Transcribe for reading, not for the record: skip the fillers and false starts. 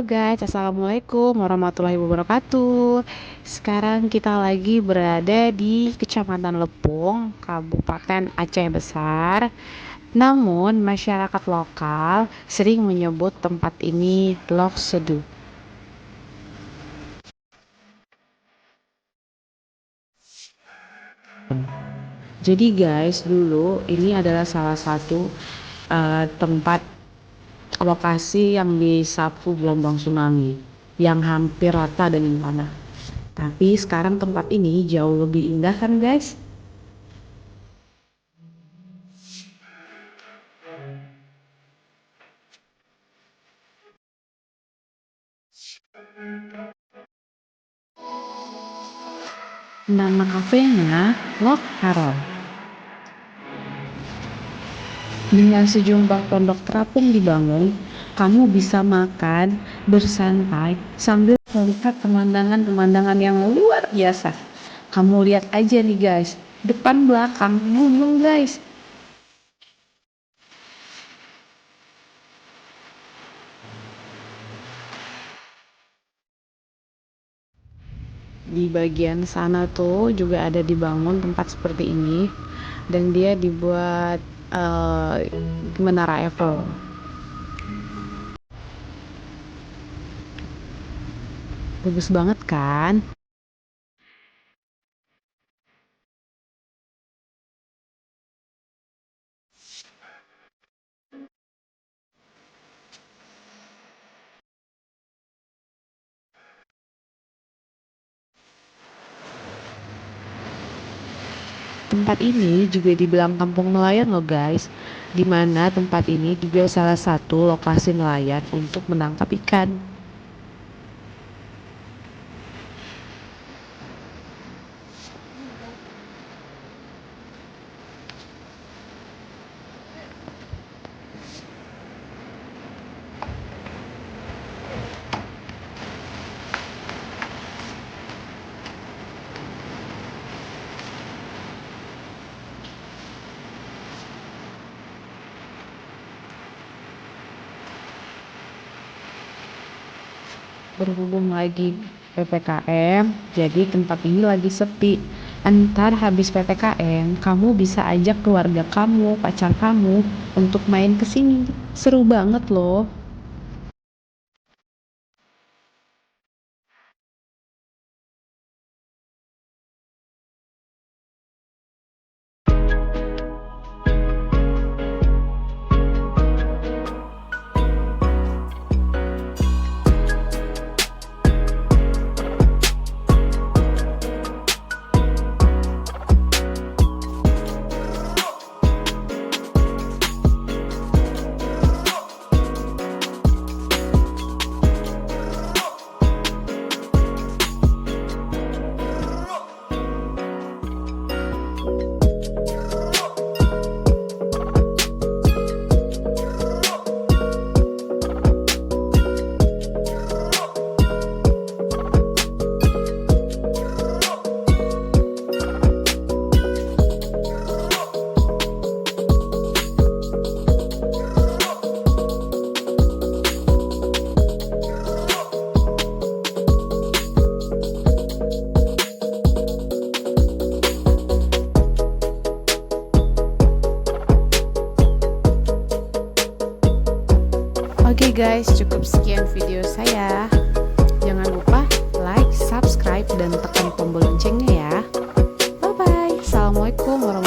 guys, Assalamualaikum warahmatullahi wabarakatuh. Sekarang kita lagi berada di Kecamatan Lepung, Kabupaten Aceh Besar. Namun masyarakat lokal sering menyebut tempat ini Lok Sedu. Jadi guys, dulu ini adalah salah satu tempat lokasi yang disapu gelombang tsunami yang hampir rata dengan tanah. Tapi sekarang tempat ini jauh lebih indah kan guys? Nama kafenya Lok Haron. Dengan sejumlah pondok terapung dibangun, kamu bisa makan, bersantai, sambil melihat pemandangan-pemandangan yang luar biasa. Kamu lihat aja nih guys, depan belakang gunung guys. Di bagian sana tuh juga ada dibangun tempat seperti ini, dan dia dibuat menara Eiffel. Bagus banget kan? Tempat ini juga dibilang kampung nelayan loh guys, dimana tempat ini juga salah satu lokasi nelayan untuk menangkap ikan. Berhubung lagi PPKM, jadi tempat ini lagi sepi. Entar habis PPKM, kamu bisa ajak keluarga kamu, pacar kamu untuk main ke sini. Seru banget loh. Oke guys, cukup sekian video saya. Jangan lupa like, subscribe, dan tekan tombol loncengnya ya. Bye bye. Assalamualaikum warahmatullahi wabarakatuh.